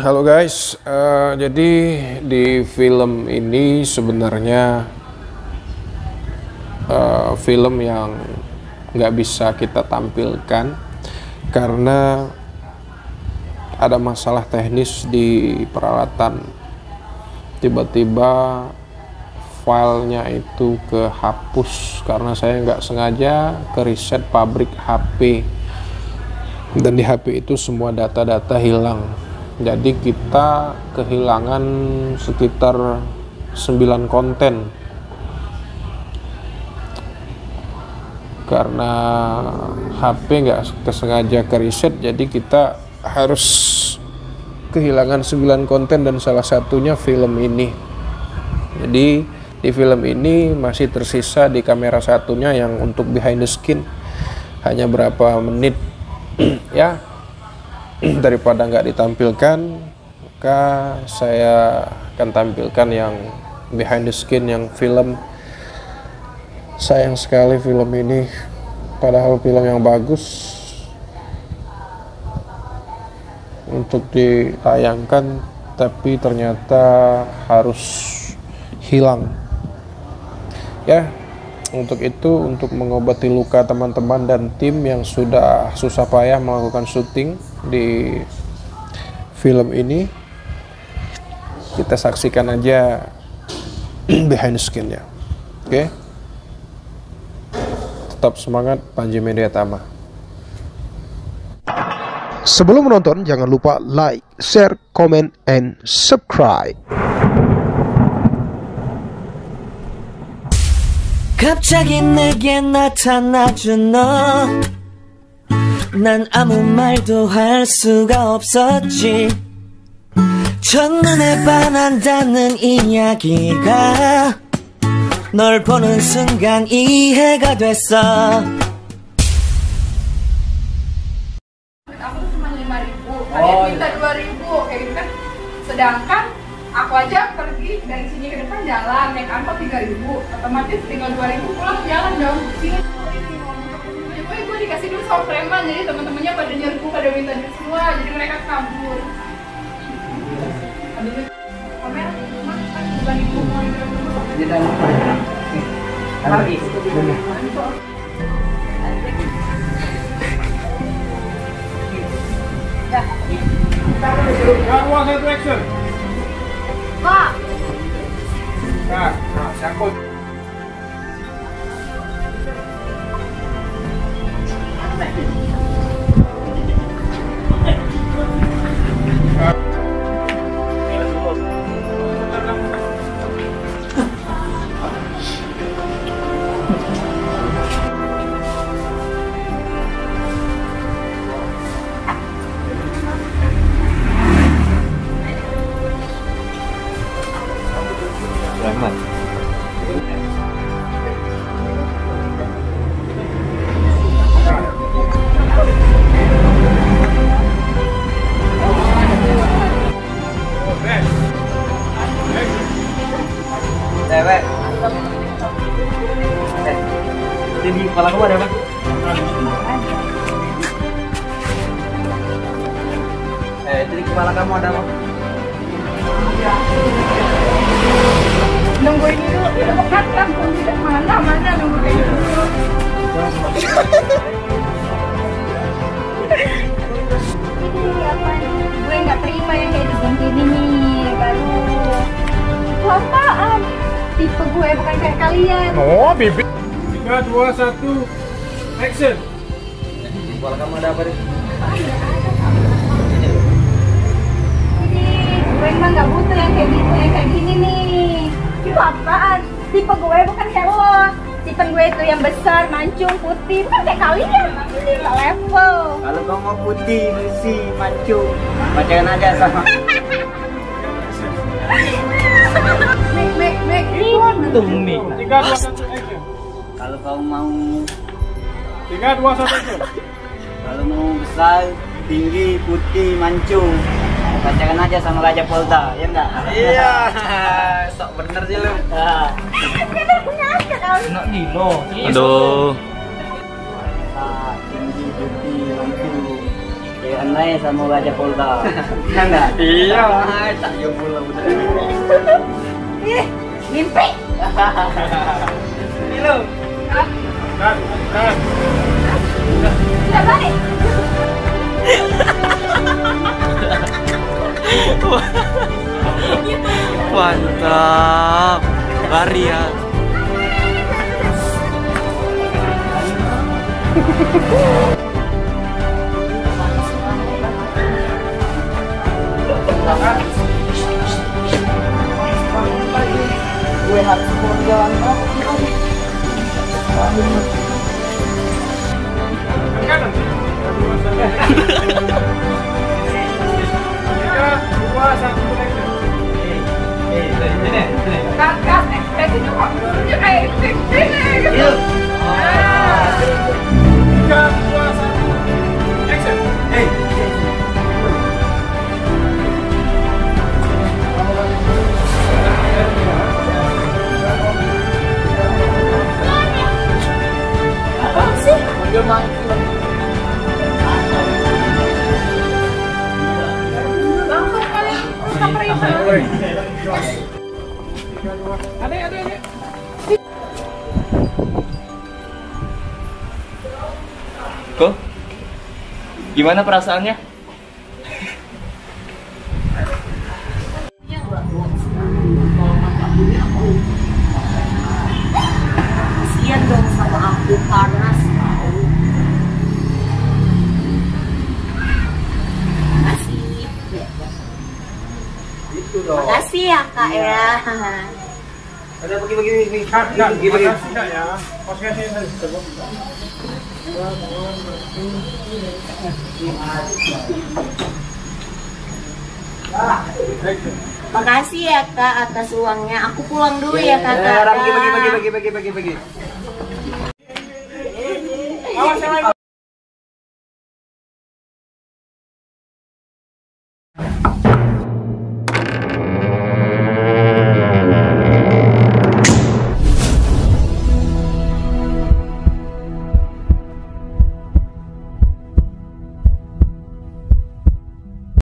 Halo guys, jadi di film ini sebenarnya film yang nggak bisa kita tampilkan karena ada masalah teknis di peralatan. Tiba-tiba filenya itu kehapus karena saya nggak sengaja ke reset pabrik HP, dan di HP itu semua data-data hilang. Jadi kita kehilangan sekitar 9 konten karena HP nggak kesengaja ke reset. Jadi kita harus kehilangan 9 konten dan salah satunya film ini. Jadi di film ini masih tersisa di kamera satunya yang untuk behind the scene hanya berapa menit ya. Daripada nggak ditampilkan, maka saya akan tampilkan yang behind the scene, yang film. Sayang sekali film ini, padahal film yang bagus untuk ditayangkan, tapi ternyata harus hilang ya. Untuk itu, untuk mengobati luka teman-teman dan tim yang sudah susah payah melakukan syuting di film ini, kita saksikan aja behind the scene-nya. Oke? Tetap semangat, Panji Mediatama. Sebelum menonton, jangan lupa like, share, comment, and subscribe. 갑자기 내게 나타나준 너, 난 아무 말도 할 수가 없었지. 첫눈에 반한다는 이야기가 널 보는 순간 이해가 됐어. Aku cuma 5.000, kalian minta 2.000, kayak gitu kan. Sedangkan aku aja pergi dari sini ke depan jalan, naik angkot 3.000, otomatis tinggal 2.000 pulang jalan dong. Sini gue dikasih dulu sama preman, jadi teman-temannya pada nyerbu, pada minta duit semua, jadi mereka kabur. Aduh, kamera cuma 2.000 mau 5.000. Di dalam lagi. Action. Pak, Nah, sangkut. Cewek. Jadi kepala kamu ada apa? Jadi kepala kamu ada apa? nunggu ini dulu, udah kan langsung tidak mana nunggu kayak gitu. Ini apa? Gue nggak terima yang kayak begini nih, baru. Apaan? Tipe gue bukan kayak kalian. Oh, bibit. 3, 2, 1, action. Di kepala kamu ada apa deh? Ini gue emang nggak butuh yang kayak gitu, yang kayak gini nih. Itu apaan? Tipe gue bukan kayak lo. Tipe gue itu yang besar, mancung, putih, bukan kayak kalian. Ini nggak level. Kalau kamu mau putih, bersih, mancung, pacaran aja sama. Make Tumi. 3, 2, 1, action. Kalau kamu mau 3, 2, 1, action. Kalau mau besar, tinggi, putih, mancung, pacaran aja sama Raja Polda, ya enggak? Iya, sok bener sih lu. Kita punya aja kali. Enak gila. Aduh. Tinggi, putih, mancung, kayak Anai sama Raja Polda. Enggak? Iya, tak yo pula bener. Ih, mimpi. Ini lo. Kan. Sudah balik. Mantap. Lari ya. Gue harus pulang jalan kaki. Gas, ekspresinya kok turunnya kayak gitu. Langsung kali samperin. Adek. Kok? Gimana perasaannya? Kasian dong sama aku, panas tau. Makasih ya kak ya. Ada bagi. Ya. Makasih ya kak atas uangnya. Aku pulang dulu ya kakak. Bagi. Awas yang lain.